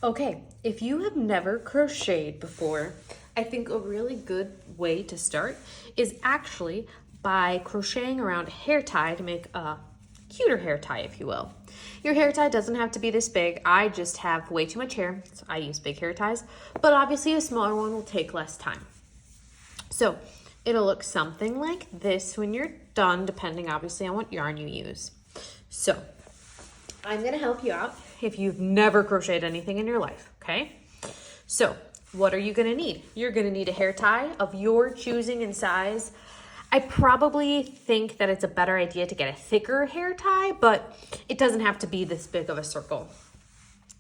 Okay, if you have never crocheted before, I think a really good way to start is actually by crocheting around hair tie to make a cuter hair tie, if you will. Your hair tie doesn't have to be this big. I just have way too much hair, so I use big hair ties, but obviously a smaller one will take less time. So it'll look something like this when you're done, depending obviously on what yarn you use. So I'm gonna help you out if you've never crocheted anything in your life, okay? So what are you gonna need? You're gonna need a hair tie of your choosing and size. I probably think that it's a better idea to get a thicker hair tie, but it doesn't have to be this big of a circle.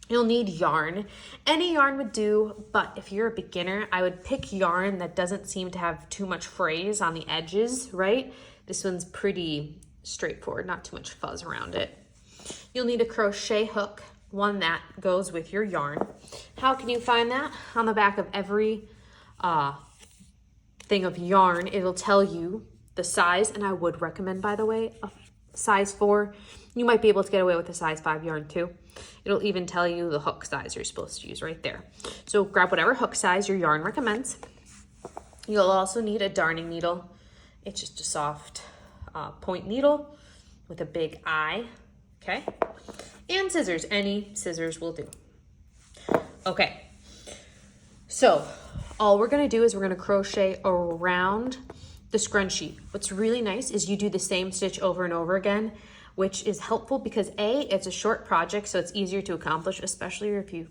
You'll need yarn. Any yarn would do, but if you're a beginner, I would pick yarn that doesn't seem to have too much frays on the edges, right? This one's pretty straightforward, not too much fuzz around it. You'll need a crochet hook, one that goes with your yarn. How can you find that? On the back of every thing of yarn, it'll tell you the size, and I would recommend, by the way, a size 4. You might be able to get away with a size 5 yarn too. It'll even tell you the hook size you're supposed to use right there. So grab whatever hook size your yarn recommends. You'll also need a darning needle. It's just a soft point needle with a big eye, okay? And scissors, any scissors will do. Okay, so all we're gonna do is we're gonna crochet around the scrunchie. What's really nice is you do the same stitch over and over again, which is helpful because A, it's a short project, so it's easier to accomplish, especially if you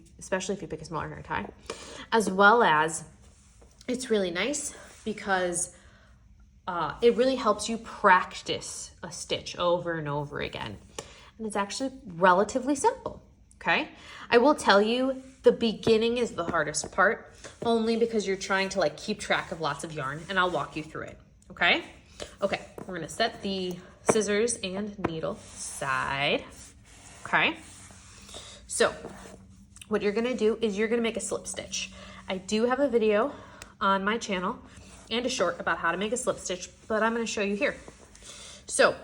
pick a smaller hair tie, as well as it's really nice because it really helps you practice a stitch over and over again. And it's actually relatively simple, okay? I will tell you the beginning is the hardest part, only because you're trying to like keep track of lots of yarn, and I'll walk you through it, okay? Okay, we're gonna set the scissors and needle aside, okay? So what you're gonna do is you're gonna make a slip stitch. I do have a video on my channel and a short about how to make a slip stitch, but I'm gonna show you here. So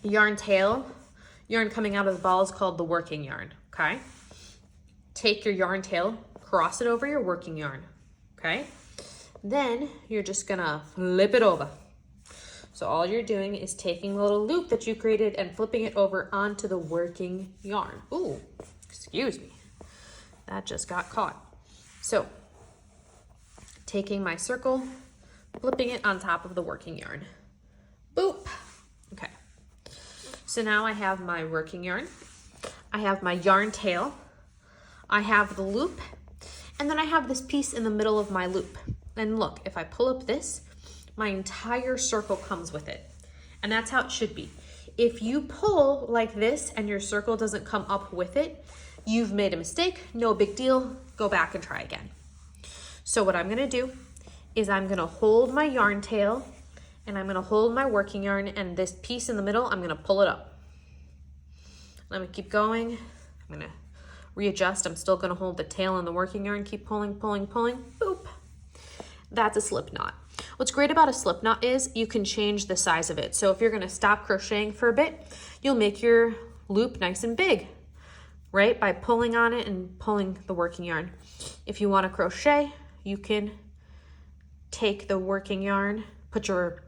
yarn tail, yarn coming out of the ball is called the working yarn, okay? Take your yarn tail, cross it over your working yarn, okay? Then you're just gonna flip it over. So all you're doing is taking the little loop that you created and flipping it over onto the working yarn. Ooh, excuse me. That just got caught. So taking my circle, flipping it on top of the working yarn. Boop. Okay. So now I have my working yarn. I have my yarn tail. I have the loop. And then I have this piece in the middle of my loop. And look, if I pull up this, my entire circle comes with it. And that's how it should be. If you pull like this and your circle doesn't come up with it, you've made a mistake, no big deal, go back and try again. So what I'm gonna do is I'm gonna hold my yarn tail and I'm gonna hold my working yarn, and this piece in the middle, I'm gonna pull it up. Let me keep going. I'm gonna readjust. I'm still gonna hold the tail and the working yarn, keep pulling, pulling, pulling, boop. That's a slip knot. What's great about a slip knot is you can change the size of it. So if you're gonna stop crocheting for a bit, you'll make your loop nice and big, right? By pulling on it and pulling the working yarn. If you wanna crochet, you can take the working yarn, put your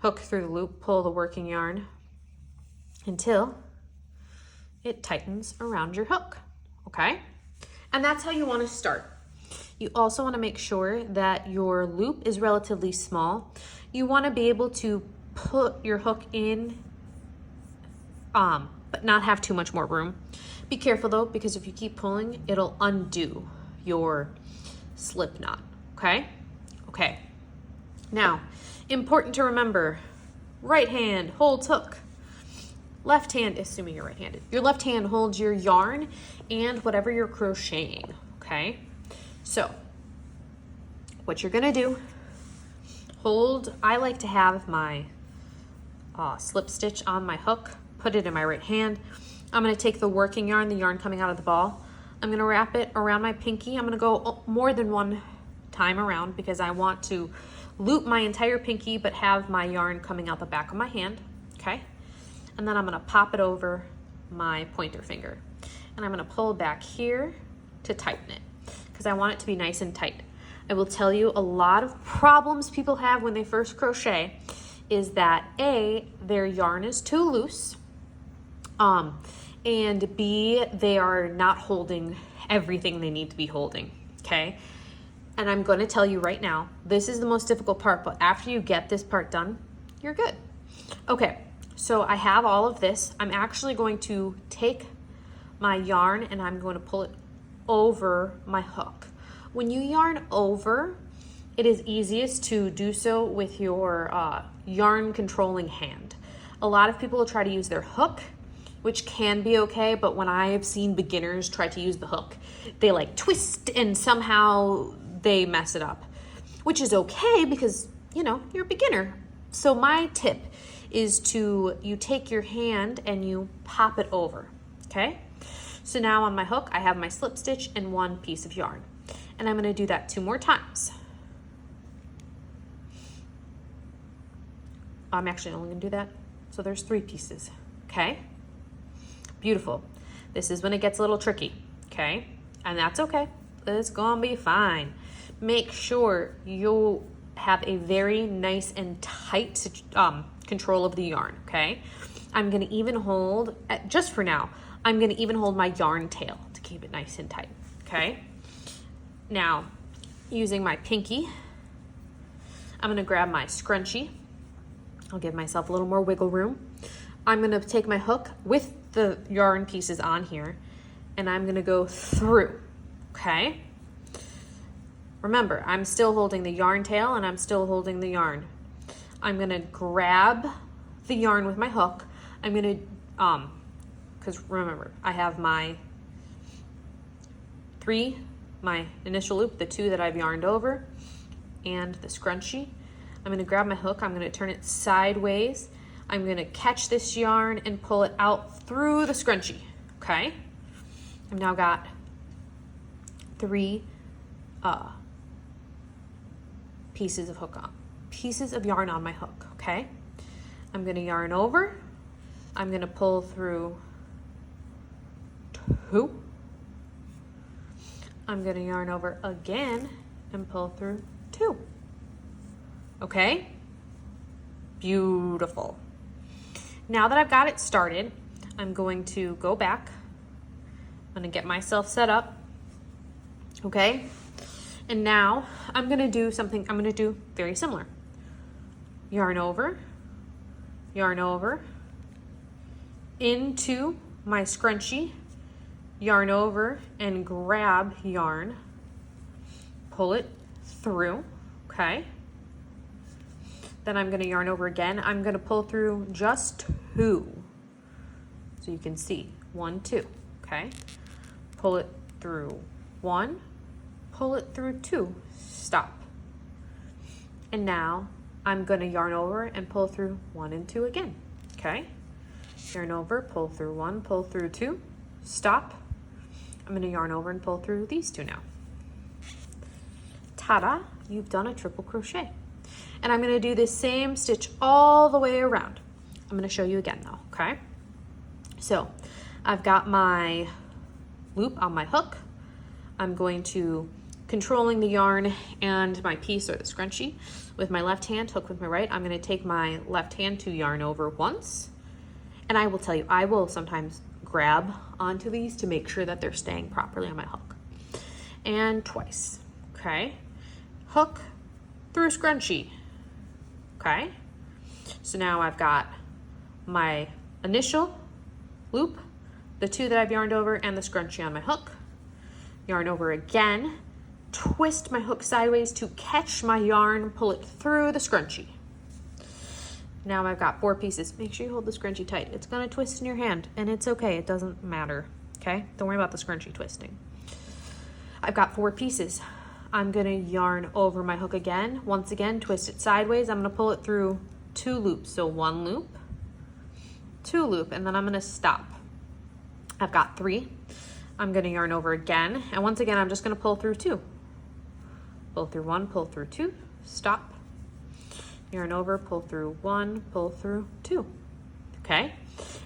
hook through the loop, pull the working yarn until it tightens around your hook, okay? And that's how you wanna start. You also wanna make sure that your loop is relatively small. You wanna be able to put your hook in, but not have too much more room. Be careful though, because if you keep pulling, it'll undo your slip knot, okay? Okay, now, important to remember, right hand holds hook. Left hand, assuming you're right-handed, your left hand holds your yarn and whatever you're crocheting, okay? So, what you're gonna do, I like to have my slip stitch on my hook, put it in my right hand. I'm gonna take the working yarn, the yarn coming out of the ball. I'm gonna wrap it around my pinky. I'm gonna go more than one time around because I want to loop my entire pinky but have my yarn coming out the back of my hand, okay? And then I'm gonna pop it over my pointer finger. and I'm gonna pull back here to tighten it because I want it to be nice and tight. I will tell you a lot of problems people have when they first crochet is that A, their yarn is too loose, and B, they are not holding everything they need to be holding, okay? And I'm gonna tell you right now, this is the most difficult part, but after you get this part done, you're good. Okay, so I have all of this. I'm actually going to take my yarn and I'm going to pull it over my hook. When you yarn over, it is easiest to do so with your yarn controlling hand. A lot of people will try to use their hook, which can be okay, but when I have seen beginners try to use the hook, they like twist and somehow they mess it up, which is okay because, you know, you're a beginner. So my tip is you take your hand and you pop it over, okay? So now on my hook, I have my slip stitch and one piece of yarn. And I'm gonna do that 2 more times. I'm actually only gonna do that. So there's 3 pieces, okay? Beautiful. This is when it gets a little tricky, okay? And that's okay. It's gonna be fine. Make sure you have a very nice and tight control of the yarn, okay? I'm gonna even hold, just for now, I'm gonna even hold my yarn tail to keep it nice and tight, okay? Now, using my pinky, I'm gonna grab my scrunchie. I'll give myself a little more wiggle room. I'm gonna take my hook with the yarn pieces on here and I'm gonna go through, okay? Remember, I'm still holding the yarn tail and I'm still holding the yarn. I'm gonna grab the yarn with my hook. I'm gonna, because remember, I have my initial loop, the 2 that I've yarned over, and the scrunchie. I'm gonna grab my hook, I'm gonna turn it sideways. I'm gonna catch this yarn and pull it out through the scrunchie, okay? I've now got 3 pieces of yarn on my hook, okay? I'm gonna yarn over. I'm gonna pull through 2. I'm gonna yarn over again and pull through 2. Okay? Beautiful. Now that I've got it started, I'm going to go back. I'm gonna get myself set up, okay? And now I'm gonna do something, I'm gonna do very similar. Yarn over, into my scrunchie, yarn over and grab yarn, pull it through, okay? Then I'm gonna yarn over again. I'm gonna pull through just 2. So you can see 1, 2, okay? Pull it through 1, pull it through 2, stop. And now I'm gonna yarn over and pull through 1 and 2 again, okay? Yarn over, pull through 1, pull through 2, stop. I'm gonna yarn over and pull through these 2 now. Ta-da, you've done a triple crochet. And I'm gonna do this same stitch all the way around. I'm gonna show you again though, okay? So I've got my loop on my hook. I'm going to, controlling the yarn and my piece or the scrunchie with my left hand, hook with my right. I'm gonna take my left hand to yarn over once. And I will tell you, I will sometimes grab onto these to make sure that they're staying properly on my hook. And twice, okay? Hook through scrunchie, okay? So now I've got my initial loop, the 2 that I've yarned over, and the scrunchie on my hook. Yarn over again, twist my hook sideways to catch my yarn, pull it through the scrunchie. Now I've got 4 pieces. Make sure you hold the scrunchie tight. It's gonna twist in your hand, and it's okay, it doesn't matter, okay? Don't worry about the scrunchie twisting. I've got 4 pieces. I'm gonna yarn over my hook again. Once again, twist it sideways. I'm gonna pull it through 2 loops. So 1 loop, 2 loop, and then I'm gonna stop. I've got 3. I'm gonna yarn over again. And once again, I'm just gonna pull through 2. Pull through 1, pull through 2, stop. Yarn over, pull through 1, pull through 2, okay?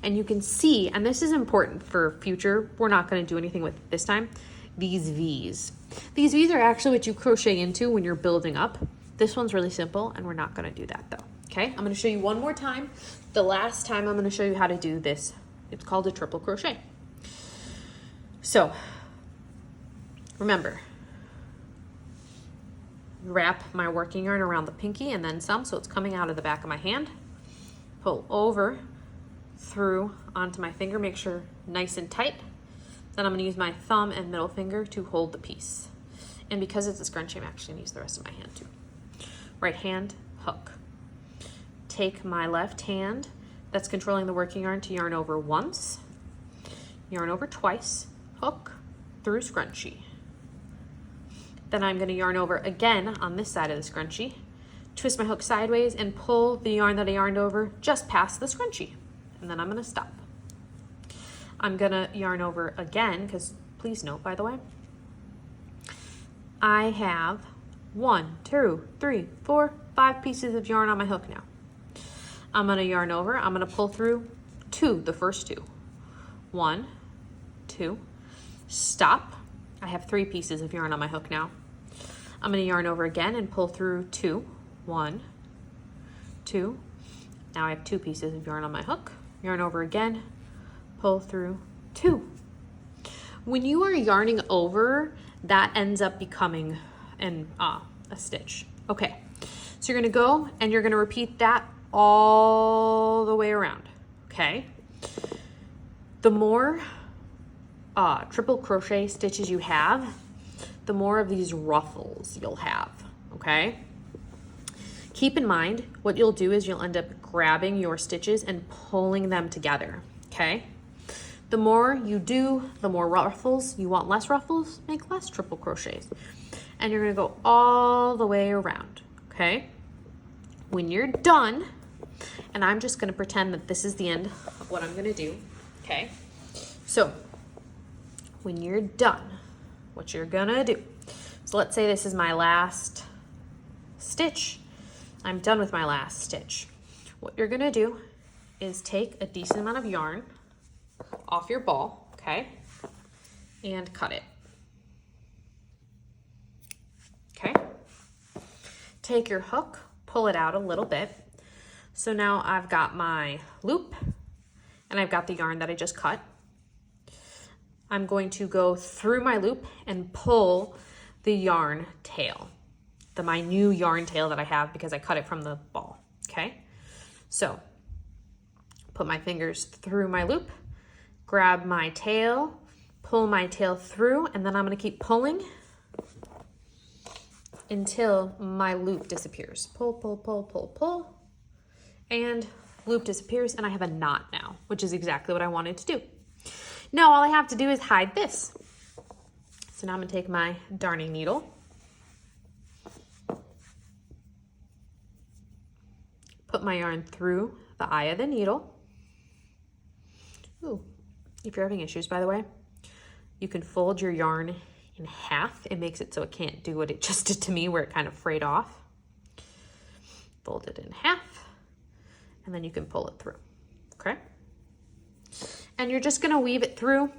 And you can see, and this is important for future, we're not going to do anything with it this time, these V's. These V's are actually what you crochet into when you're building up. This one's really simple, and we're not going to do that though. Okay, I'm going to show you one more time. The last time I'm going to show you how to do this. It's called a triple crochet. So remember, wrap my working yarn around the pinky and then some, so it's coming out of the back of my hand. Pull over, through onto my finger, make sure nice and tight. Then I'm going to use my thumb and middle finger to hold the piece. And because it's a scrunchie, I'm actually going to use the rest of my hand too. Right hand, hook. Take my left hand that's controlling the working yarn to yarn over once, yarn over twice, hook, through scrunchie. Then I'm going to yarn over again on this side of the scrunchie, twist my hook sideways and pull the yarn that I yarned over just past the scrunchie. And then I'm going to stop. I'm going to yarn over again, because please note, by the way, I have 1, 2, 3, 4, 5 pieces of yarn on my hook now. I'm going to yarn over. I'm going to pull through 2, the first 2. 1, 2, stop. I have 3 pieces of yarn on my hook now. I'm going to yarn over again and pull through 2. 1, 2. Now I have 2 pieces of yarn on my hook. Yarn over again, pull through 2. When you are yarning over, that ends up becoming a stitch. Okay, so you're going to go and you're going to repeat that all the way around. Okay, the more triple crochet stitches you have, the more of these ruffles you'll have. Okay, keep in mind what you'll do is you'll end up grabbing your stitches and pulling them together. Okay, the more you do, the more ruffles. You want less ruffles, make less triple crochets. And you're going to go all the way around. Okay, when you're done, and I'm just going to pretend that this is the end of what I'm going to do. Okay, so when you're done, what you're going to do, so let's say this is my last stitch. I'm done with my last stitch. What you're going to do is take a decent amount of yarn off your ball, okay, and cut it. Okay, take your hook, pull it out a little bit. So now I've got my loop and I've got the yarn that I just cut. I'm going to go through my loop and pull the yarn tail, my new yarn tail that I have because I cut it from the ball. Okay, so put my fingers through my loop, grab my tail, pull my tail through, and then I'm going to keep pulling until my loop disappears. Pull, pull, pull, pull, pull, and loop disappears, and I have a knot now, which is exactly what I wanted to do. Now all I have to do is hide this. So now I'm going to take my darning needle, put my yarn through the eye of the needle. Ooh, if you're having issues, by the way, you can fold your yarn in half. It makes it so it can't do what it just did to me, where it kind of frayed off. Fold it in half, and then you can pull it through, okay? And you're just gonna weave it through.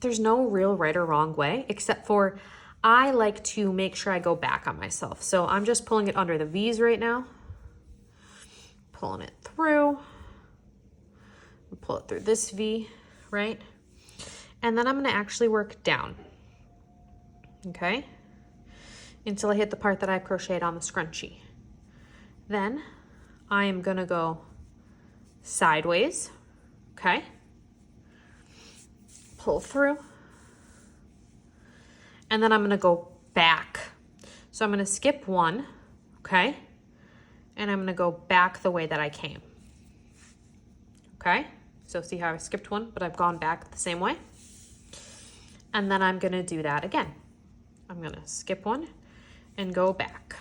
There's no real right or wrong way, except for I like to make sure I go back on myself. So I'm just pulling it under the V's right now, pulling it through, pull it through this V, right? And then I'm gonna actually work down, okay? Until I hit the part that I crocheted on the scrunchie. Then I am gonna go sideways, okay? Pull through, and then I'm gonna go back. So I'm gonna skip one, okay? And I'm gonna go back the way that I came, okay? So see how I skipped one, but I've gone back the same way? And then I'm gonna do that again. I'm gonna skip one and go back,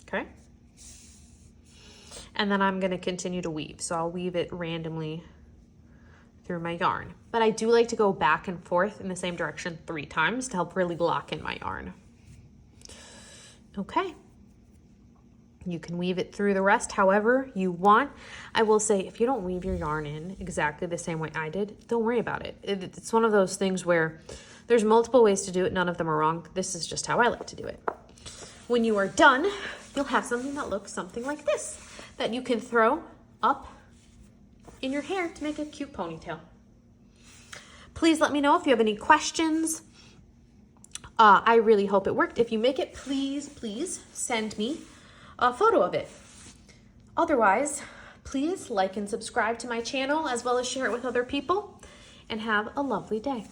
okay? And then I'm gonna continue to weave. So I'll weave it randomly through my yarn. But I do like to go back and forth in the same direction 3 times to help really lock in my yarn. Okay. You can weave it through the rest however you want. I will say, if you don't weave your yarn in exactly the same way I did, don't worry about it. It's one of those things where there's multiple ways to do it. None of them are wrong. This is just how I like to do it. When you are done, you'll have something that looks something like this that you can throw up in your hair to make a cute ponytail. Please let me know if you have any questions. I really hope it worked. If you make it, please send me a photo of it. Otherwise, please like and subscribe to my channel as well as share it with other people, and have a lovely day.